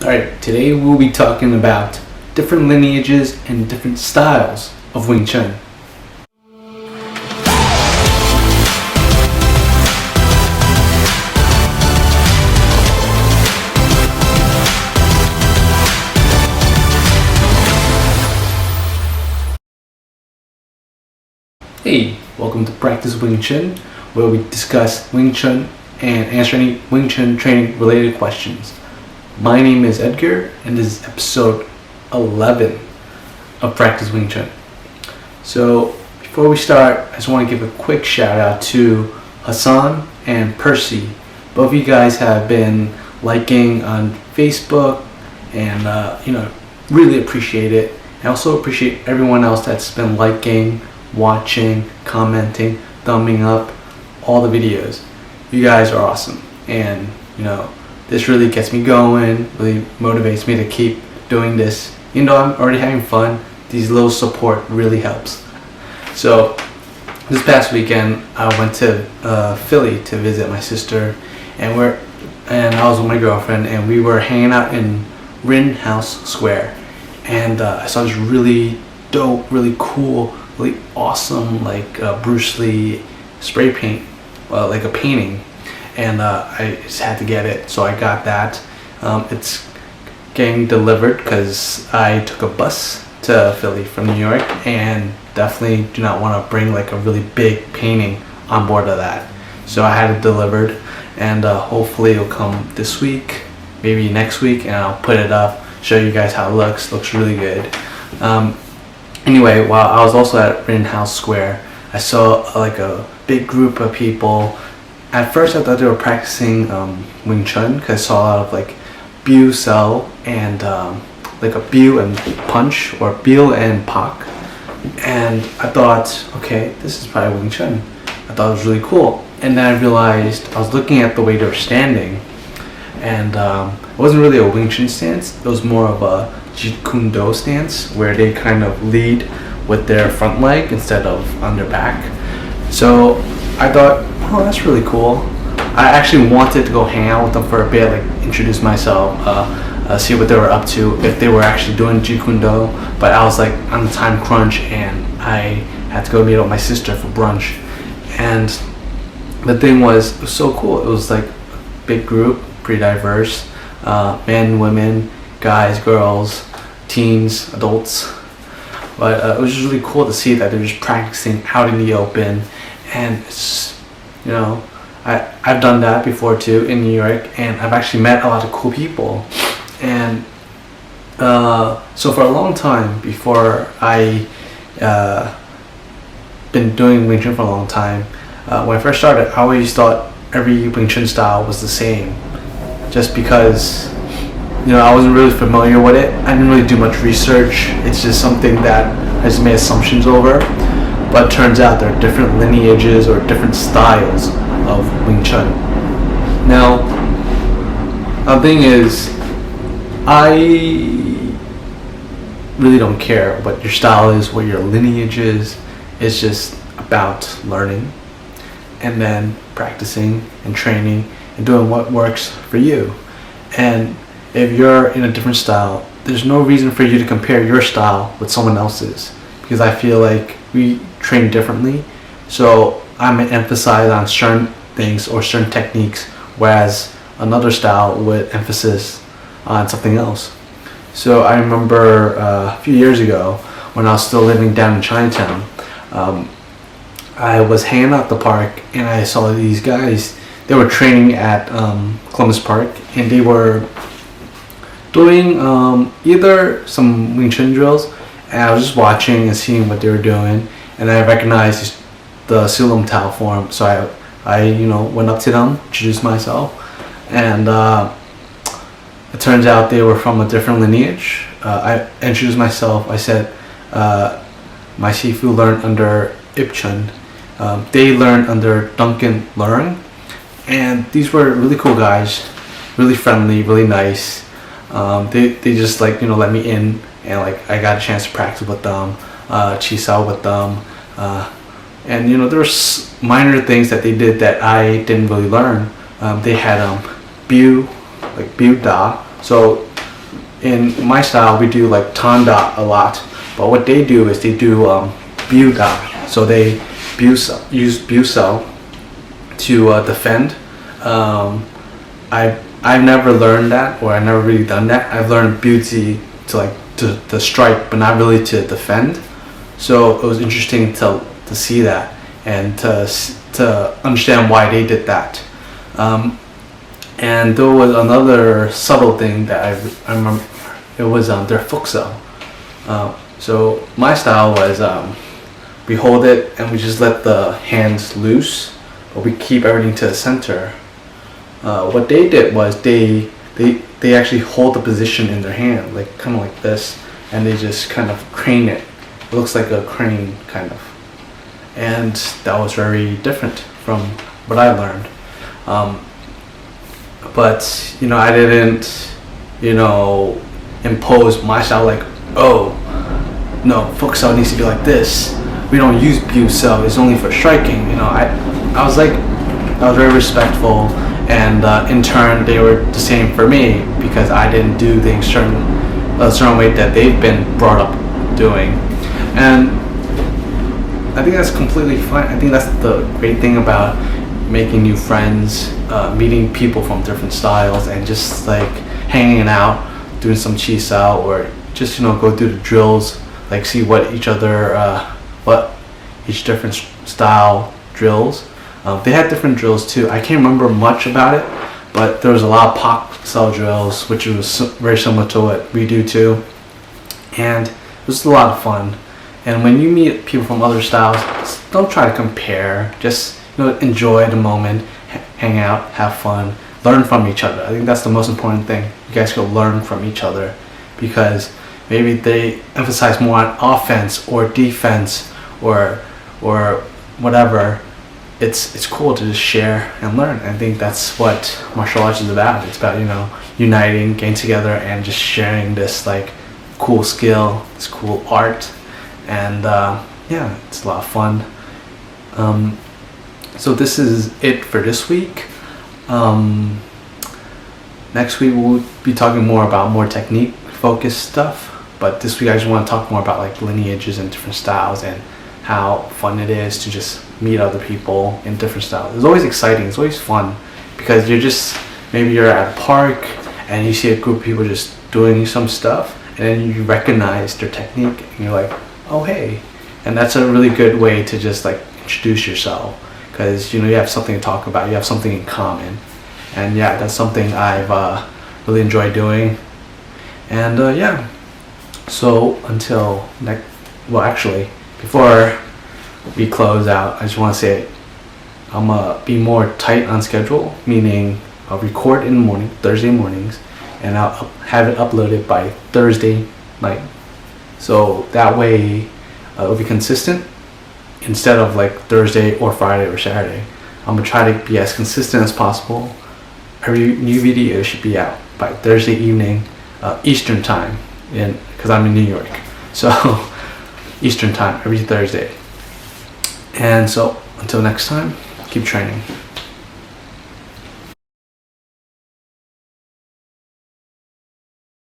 Alright, today we'll be talking about different lineages and different styles of Wing Chun. Hey, welcome to Practice Wing Chun, where we discuss Wing Chun and answer any Wing Chun training related questions. My name is Edgar, and this is episode 11 of Practice Wing Chun. So, before we start, I just want to give a quick shout out to Hassan and Percy. Both of you guys have been liking on Facebook, and really appreciate it. I also appreciate everyone else that's been liking, watching, commenting, thumbing up all the videos. You guys are awesome, and this really gets me going, really motivates me to keep doing this. Even though I'm already having fun, these little support really helps. So this past weekend I went to Philly to visit my sister, and I was with my girlfriend, and we were hanging out in Rittenhouse Square, and I saw this really dope, really cool, really awesome Bruce Lee spray paint, like a painting. And I just had to get it, so I got that. It's getting delivered because I took a bus to Philly from New York, and definitely do not want to bring like a really big painting on board of that. So I had it delivered, and hopefully it'll come this week, maybe next week, and I'll put it up, show you guys how it looks. Looks really good. Anyway, while I was also at Rittenhouse Square, I saw like a big group of people. At first I thought they were practicing Wing Chun, because I saw a lot of like Biu Sel and like a Biu and punch, or Biu and Pak, and I thought, okay, this is probably Wing Chun. I thought it was really cool, and then I realized, I was looking at the way they were standing, and it wasn't really a Wing Chun stance. It was more of a Jeet Kune Do stance, where they kind of lead with their front leg instead of on their back. So I thought, oh, that's really cool. I actually wanted to go hang out with them for a bit, like introduce myself, see what they were up to, if they were actually doing Jeet Kune Do. But I was like on the time crunch, and I had to go meet up with my sister for brunch. And the thing was, it was so cool. It was like a big group, pretty diverse, men, women, guys, girls, teens, adults. But it was just really cool to see that they're just practicing out in the open. And it's, I've done that before too in New York, and I've actually met a lot of cool people. And so for a long time, before I been doing Wing Chun for a long time, when I first started, I always thought every Wing Chun style was the same, just because I wasn't really familiar with it. I didn't really do much research. It's just something that I just made assumptions over. But it turns out there are different lineages or different styles of Wing Chun. Now, the thing is, I really don't care what your style is, what your lineage is. It's just about learning, and then practicing and training and doing what works for you. And if you're in a different style, there's no reason for you to compare your style with someone else's, because I feel like we train differently. So I'm gonna emphasize on certain things or certain techniques, whereas another style would emphasis on something else. So I remember a few years ago, when I was still living down in Chinatown, I was hanging out at the park, and I saw these guys. They were training at Columbus Park, and they were doing either some Wing Chun drills, and I was just watching and seeing what they were doing, and I recognized the Silam Tao form. So I went up to them, introduced myself, and it turns out they were from a different lineage. I introduced myself. I said my Sifu learned under Ip Chun. They learned under Duncan Leung, and these were really cool guys, really friendly, really nice. They just let me in, and I got a chance to practice with them, chi sao with them, and there were minor things that they did that I didn't really learn. They had Biu Da. So in my style we do like tanda a lot, but what they do is they do byuda. So they use byuso to defend. I've never learned that, or I've never really done that. I've learned byuzi to strike, but not really to defend. So it was interesting to see that and to understand why they did that. And there was another subtle thing that I remember. It was their fukso. So my style was we hold it and we just let the hands loose, but we keep everything to the center. What they did was they actually hold the position in their hand, like kind of like this, and they just kind of crane it. It looks like a crane kind of, and that was very different from what I learned. But I didn't impose my style like, oh no, fukso needs to be like this. We don't use byuso. It's only for striking. I was very respectful, and in turn they were the same for me because I didn't do things a certain way that they've been brought up doing, and I think that's completely fine. I think that's the great thing about making new friends, meeting people from different styles, and just like hanging out, doing some chisao, or just go through the drills, like see what each different style drills. They had different drills too. I can't remember much about it, but there was a lot of Pak style drills, which was very similar to what we do too, and it was a lot of fun. And when you meet people from other styles, don't try to compare. Just enjoy the moment, hang out, have fun, learn from each other. I think that's the most important thing. You guys go learn from each other, because maybe they emphasize more on offense or defense or whatever. It's cool to just share and learn. I think that's what martial arts is about. It's about uniting, getting together, and just sharing this like cool skill, this cool art, and it's a lot of fun. So this is it for this week. Next week we'll be talking more about more technique focused stuff, but this week I just want to talk more about like lineages and different styles, and how fun it is to just meet other people in different styles. It's always exciting, it's always fun, because maybe you're at a park and you see a group of people just doing some stuff, and then you recognize their technique and you're like, oh hey. And that's a really good way to just like introduce yourself, because you have something to talk about, you have something in common. And that's something I've really enjoyed doing. And so until before we close out, I just want to say I'm gonna be more tight on schedule, meaning I'll record in the morning, Thursday mornings, and I'll have it uploaded by Thursday night. So that way it'll be consistent, instead of like Thursday or Friday or Saturday. I'm gonna try to be as consistent as possible. Every new video should be out by Thursday evening, Eastern time, because I'm in New York. So Eastern time every Thursday. And so until next time, keep training.